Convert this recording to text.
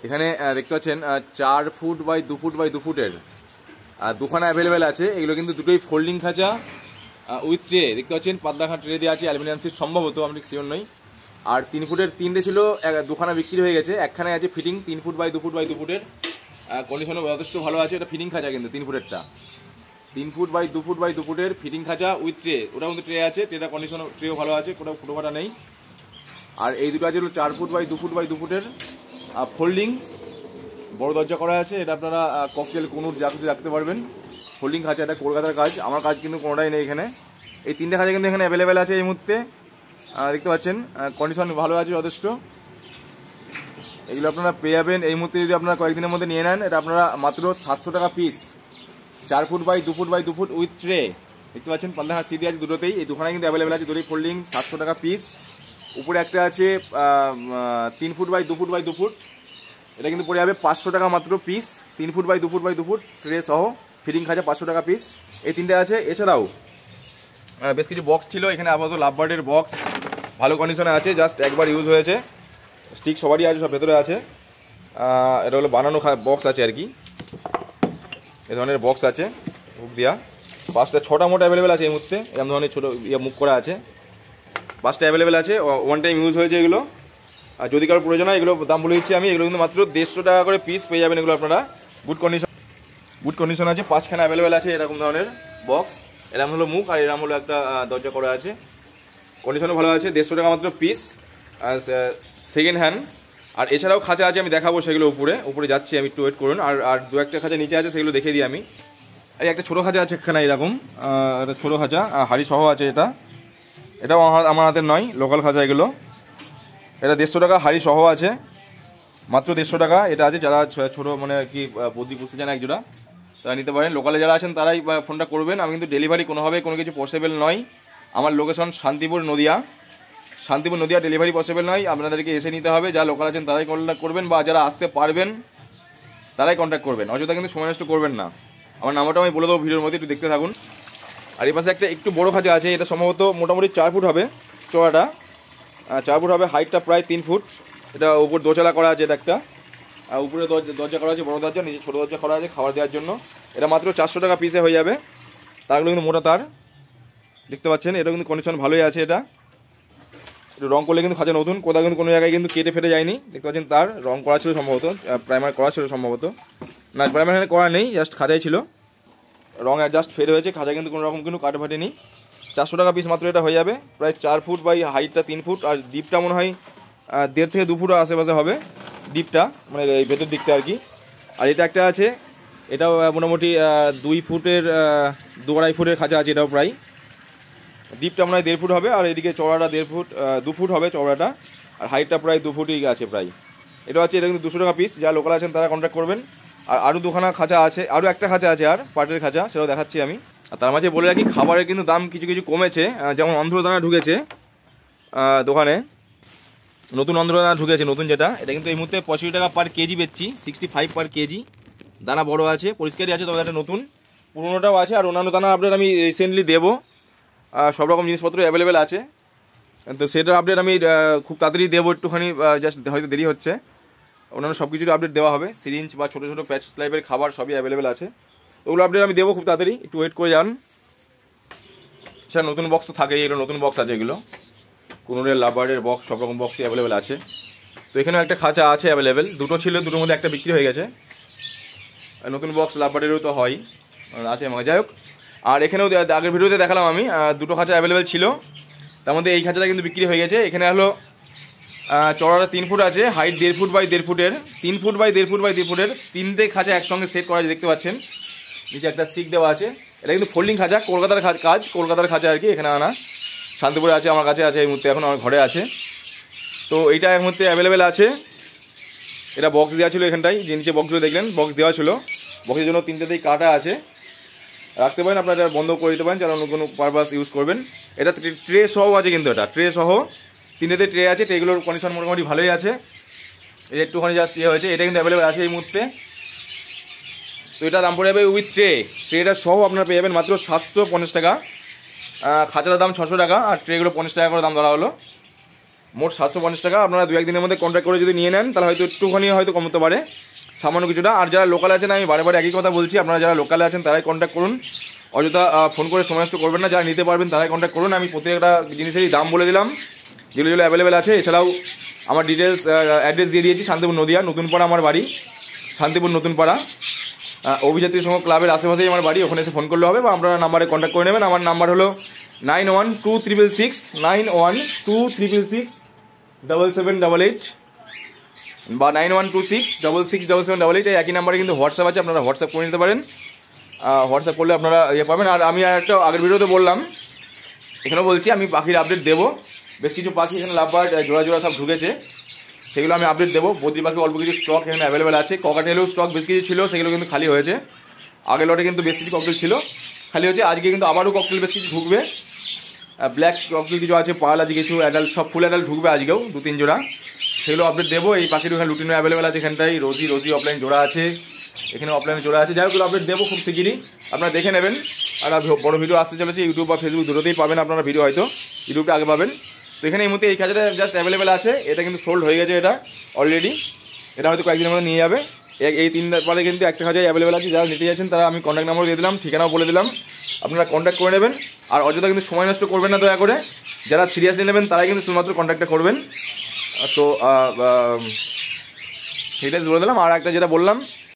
এখানে দেখতে পাচ্ছেন 4 ফুট বাই 2 ফুট বাই 2 ফুটের দুখানা অ্যাভেলেবেল আছে। এগুলো কিন্তু দুটোই ফোল্ডিং খাঁচা উইথ ট্রে। দেখতে পাচ্ছেন পাতলাখানা ট্রে দিয়ে আছে, অ্যালুমিনিয়াম সিট সম্ভবত, আমি শিওর নই। আর 3 ফুটের 3টে ছিল, দুখানা বিক্রি হয়ে গেছে। একখানে আছে fitting 3 foot by 2 foot by 2 ফুটের, কন্ডিশনও যথেষ্ট ভালো আছে। এটা ফিটিং খাঁচা কিন্তু 3 ফুটেরটা 3 ফুট বাই 2 ফুট বাই 2 ফুটের ফিটিং খাঁচা উইথ ট্রে। ওটা কিন্তু ট্রে আছে, ট্রেটা কন্ডিশনও ট্রেও ভালো আছে, কোথাও ফুটো ফাটা নেই। আর এই দুটো আছে 4 ফুট বাই 2 ফুট বাই 2 ফুটের ফোল্ডিং, বড় দরজা করা আছে। এটা আপনারা ককটেল কোনুর যা কিছু রাখতে পারবেন। ফোল্ডিং খাঁচা, এটা কলকাতার কাজ, আমার কাজ কিন্তু কোনোটাই নেই এখানে। এই 3টে খাঁচা কিন্তু এখানে অ্যাভেলেবেল আছে এই মুহূর্তে। দেখতে পাচ্ছেন কন্ডিশন ভালো আছে যথেষ্ট। এগুলো আপনারা পেয়ে যাবেন এই মুহূর্তে, যদি আপনারা কয়েকদিনের মধ্যে নিয়ে নেন। এটা আপনারা মাত্র 700 টাকা piece, 4 foot by 2 foot by 2 foot with tray. দেখতে পাচ্ছেন 15 সিডি আছে দুটোতেই, এই দুখানা কিন্তু অ্যাভেলেবেল আছে, দুটোই ফোল্ডিং, 700 টাকা পিস। উপরে একটা আছে 3 foot by 2 foot by 2 foot, এটা কিন্তু পড়ে যাবে 500 টাকা মাত্র piece. 3 foot by 2 foot by 2 foot tray সহ ফিটিং খাঁচা 500 টাকা পিস। এই 3টে আছে। এছাড়াও বেশ কিছু বক্স ছিল এখানে, আপাতত লাভবার্ডের বক্স ভালো কন্ডিশনে আছে, জাস্ট একবার ইউজ হয়েছে। স্টিক সবারই আছে, সব ভেতরে আছে। এটা হলো বানানো বক্স আছে আর কি, এ ধরনের বক্স আছে হুক দিয়া। 6টা মোট অ্যাভেলেবেল আছে এই মুহূর্তে, এরকম ধরনের ছোটো মুখ করা আছে। 5টা অ্যাভেলেবেল আছে, ওয়ান টাইম ইউজ হয়েছে এগুলো। আর যদি কারো প্রয়োজন হয়, এগুলো দাম বলে দিচ্ছি আমি, এগুলো কিন্তু মাত্র 150 টাকা করে পিস পেয়ে যাবেন। এগুলো আপনারা গুড কন্ডিশন আছে, 5খানা অ্যাভেলেবেল আছে এরকম ধরনের বক্স। এরকম হলো মুখ, আর এরকম হলো একটা দরজা করা আছে, কন্ডিশনও ভালো আছে। 150 টাকা মাত্র পিস, সেকেন্ড হ্যান্ড। আর এছাড়াও খাঁচা আছে, আমি দেখাবো সেগুলো। উপরে যাচ্ছি আমি, একটু ওয়েট করুন। আর 2-1টা খাঁচা নিচে আছে, সেগুলো দেখে দিই আমি। আর একটা ছোটো খাঁচা আছে একখানা এরকম, একটা ছোটো খাঁচা হাড়ি সহ আছে। এটাও আমার হাতের নয়, লোকাল খাঁচা এগুলো। এটা 150 টাকা, হাড়ি সহ আছে, মাত্র 150 টাকা। এটা আছে যারা ছোটো মানে আর কি বুদ্ধি বুঝতে চান একজোড়া, তারা নিতে পারেন। লোকালে যারা আছেন তারাই ফোনটা করবেন। আমি কিন্তু ডেলিভারি কোনোভাবে কোনো কিছু পসিবল নয়। আমার location Shantipur Nadia, delivery possible নয়, আপনাদেরকে এসে নিতে হবে। যারা লোকাল আছেন তারাই কন্ট্যাক্ট করবেন, বা যারা আসতে পারবেন তারাই কন্ট্যাক্ট করবেন, অযথা কিন্তু সময় নষ্ট করবেন না। আমার নাম্বারটা আমি বলে দেবো ভিডিওর মধ্যে, একটু দেখতে থাকুন। আর এই পাশে একটা একটু বড়ো খাঁচা আছে, এটা সম্ভবত মোটামুটি 4 ফুট হবে চওড়াটা, 4 ফুট হবে, হাইটটা প্রায় 3 ফুট। এটা উপর দোচালা করা আছে, এটা একটা, আর উপরে দরজা করা আছে, বড় দরজা, নিচে ছোটো দরজা করা আছে খাবার দেওয়ার জন্য। এটা মাত্র 400 টাকা পিসে হয়ে যাবে। তারগুলো কিন্তু মোটা তার, দেখতে পাচ্ছেন। এটা কিন্তু কন্ডিশন ভালোই আছে। এটা রং করলে কিন্তু খাঁচা নতুন, কোথাও কিন্তু কোনো জায়গায় কিন্তু কেটে ফেটে যায়নি। দেখতে পাচ্ছেন তার রং করা ছিল সম্ভবত, প্রাইমার করা ছিল সম্ভবত, না প্রাইমার এখানে করা নেই, জাস্ট খাঁচাই ছিল, রং জাস্ট ফেড হয়েছে, খাঁচা কিন্তু কোনো রকম কিন্তু কাটে ফাটেনি। 400 টাকা পিস মাত্র এটা হয়ে যাবে। প্রায় 4 ফুট বাই হাইটটা 3 ফুট, আর ডিপটা মনে হয় 1.5 থেকে 2 ফুট আশেপাশে হবে ডিপটা, মানে এই ভেতর দিকটা আর কি। আর এটা একটা আছে, এটাও মোটামুটি 2 ফুটের 2-2.5 ফুটের খাঁচা আছে। এটাও প্রায় ডিপটা মনে হয় 1.5 ফুট হবে, আর এদিকে চওড়াটা 1.5 ফুট 2 ফুট হবে চওড়াটা, আর হাইটটা প্রায় 2 ফুটই আছে প্রায়। এটা হচ্ছে, এটা কিন্তু 200 টাকা পিস। যারা লোকাল আছেন তারা কন্ট্যাক্ট করবেন। আর আরও দুখানা খাঁচা আছে, আরও একটা খাঁচা আছে আর পাটের খাঁচা, সেটাও দেখাচ্ছি আমি। আর তার মাঝে বলে রাখি, খাবারের কিন্তু দাম কিছু কিছু কমেছে। যেমন অন্ধ্রদানা ঢুকেছে দোকানে, নতুন অন্ধ্রদানা ঢুকেছে, নতুন যেটা, এটা কিন্তু এই মুহূর্তে 65 টাকা পার কেজি বেচছি, 65 পার কেজি। দানা বড় আছে, পরিষ্কারই আছে, তবে একটা নতুন, পুরোনোটাও আছে। আর অন্যান্য দানা আপডেট আমি রিসেন্টলি দেবো, সব রকম জিনিসপত্র অ্যাভেলেবেল আছে। তো সেটার আপডেট আমি খুব তাড়াতাড়ি দেবো, একটুখানি জাস্ট হয়তো দেরি হচ্ছে। অন্যান্য সব কিছুর আপডেট দেওয়া হবে, সিরিঞ্জ বা ছোটো ছোটো প্যাচ টাইপের খাবার সবই অ্যাভেলেবেল আছে। ওগুলো আপডেট আমি দেবো খুব তাড়াতাড়ি, একটু ওয়েট করে যান। স্যার নতুন বক্স তো থাকেই, এগুলো নতুন বক্স আছে, এগুলো কোনোরের লাভবার্ডের বক্স, সব রকম বক্সই অ্যাভেলেবেল আছে। তো এখানেও একটা খাঁচা আছে অ্যাভেলেবেল, দুটো ছিল, দুটোর মধ্যে একটা বিক্রি হয়ে গেছে। নতুন বক্স লাভবার্ডেরও তো হয় আছে, যাই হোক। আর এখানেও আগের ভিডিওতে দেখালাম আমি, দুটো খাঁচা অ্যাভেলেবেল ছিল, তার মধ্যে এই খাঁচাটা কিন্তু বিক্রি হয়ে গেছে। এখানে হলো চওড়াটা 3 ফুট আছে, হাইট 1.5 ফুট বাই 1.5 ফুটের, 3 ফুট বাই 1.5 ফুট বাই 1.5 ফুটের 3টে খাঁচা একসঙ্গে সেট করা আছে, দেখতে পাচ্ছেন। নিচে একটা সিক দেওয়া আছে, এটা কিন্তু ফোল্ডিং খাঁচা, কলকাতার কাজ, কলকাতার খাঁচা আর কি। এখানে আনা শান্তিপুরে আছে, আমার কাছে আছে এই মুহূর্তে, এখন আমার ঘরে আছে। তো এইটা এই মুহূর্তে অ্যাভেলেবেল আছে। এটা বক্স দেওয়া ছিল এখানটায়, যে নিচে বক্সগুলো দেখলেন, বক্স দেওয়া ছিল। বক্সের জন্য 3টেতেই কাটা আছে, রাখতে পারেন, আপনারা বন্ধ করে দিতে পারেন, যারা অন্য কোনো পারপাস ইউজ করবেন। এটা ট্রে সহ আছে কিন্তু, এটা ট্রে সহ 3টেতে ট্রে আছে। ট্রেগুলোর কন্ডিশন মোটামুটি ভালোই আছে, এটা একটুখানি জাস্ট হয়েছে। এটা কিন্তু অ্যাভেলেবেল আছে এই মুহূর্তে। তো এটা দাম পড়ে যাবে উইথ ট্রেটা সহ আপনারা পেয়ে যাবেন মাত্র 750 টাকা। খাঁচার দাম 600 টাকা, আর ট্রেগুলো 50 টাকা করে দাম ধরা হলো। মোট 750 টাকা। আপনারা 2-1 দিনের মধ্যে কন্ট্যাক্ট করে যদি নিয়ে নেন তাহলে হয়তো একটুখানি হয়তো কমতে পারে, সামান্য কিছুটা। আর যারা লোকাল আছেন, আমি বারে বারে একই কথা বলছি, আপনারা যারা লোকালে আছেন তারাই কন্ট্যাক্ট করুন, অযথা ফোন করে সময় নষ্ট করবেন না। যারা নিতে পারবেন তারাই কন্ট্যাক্ট করুন। আমি প্রত্যেকটা জিনিসেরই দাম বলে দিলাম, যেগুলো যেগুলো অ্যাভেলেবেল আছে। এছাড়াও আমার ডিটেলস অ্যাড্রেস দিয়ে দিয়েছি, শান্তিপুর নদিয়া, নতুনপাড়া আমার বাড়ি, শান্তিপুর নতুনপাড়া, অভিযাত্রী সংঘ ক্লাবের আশেপাশেই আমার বাড়ি। ওখানে এসে ফোন করলে হবে বা আপনারা নাম্বারে কন্ট্যাক্ট করে নেবেন। আমার নাম্বার হলো 9126667788 বা 9126667788। এই একই নাম্বারে কিন্তু হোয়াটসঅ্যাপ আছে, আপনারা হোয়াটসঅ্যাপ করে নিতে পারেন। হোয়াটসঅ্যাপ করলে আপনারা ইয়ে পাবেন। আর আমি একটা আগের ভিডিওতে বললাম, এখানেও বলছি, আমি পাখির আপডেট দেবো। বেশ কিছু পাখি এখানে লাভবার্ড জোড়া জোড়া সব ঢুকেছে, সেগুলো আমি আপডেট দেবো। বদ্রি পাখি অল্প কিছু স্টক এখানে অ্যাভেলেবেল আছে। ককাটেলেও স্টক বেশ কিছু ছিল, সেগুলো কিন্তু খালি হয়েছে। আগের লটে কিন্তু বেশ কিছু ককটেল ছিল, খালি হয়েছে। আজকে কিন্তু আবারও ককটেল বেশ কিছু ঢুকবে, ব্ল্যাক ককটেল কিছু আছে, পাল আছে কিছু, অ্যাডাল্ট সব ফুল অ্যাডাল্ট ঢুকবে আজকেও 2-3 জোড়া, সেগুলো আপডেট দেবো। এই পাখির এখানে লুটিনো অ্যাভেলেবেল আছে, এখানটাই রোজি অফলাইন জোড়া আছে, এখানে অফলাইনে জোড়া আছে। যাই হোক, আপডেট দেবো খুব শিগগিরই, আপনারা দেখে নেবেন। আর বড় ভিডিও আসতে চলেছে, ইউটিউব বা ফেসবুক দুটোতেই পাবেন আপনারা ভিডিও, হয়তো ইউটিউবটা আগে পাবেন। তো এখানে এই মুহূর্তে এই খাঁচাটা জাস্ট অ্যাভেলেবেল আছে, এটা কিন্তু সোল্ড হয়ে গেছে, এটা অলরেডি, এটা হয়তো কয়েকদিনের মধ্যে নিয়ে যাবে। এই 3 পরে কিন্তু একটা খাঁচাই অ্যাভেলেবেল আছে। যারা নিতে যাচ্ছেন তারা আমি কন্ট্যাক্ট নাম্বার দিয়ে দিলাম, ঠিকানাও বলে দিলাম, আপনারা কন্ট্যাক্ট করে নেবেন। আর অযথা কিন্তু সময় নষ্ট করবেন না দয়া করে, যারা সিরিয়াসলি নেবেন তারাই কিন্তু শুধুমাত্র কন্ট্যাক্টটা করবেন। তো সেটাই বলে দিলাম। আর একটা যেটা বললাম,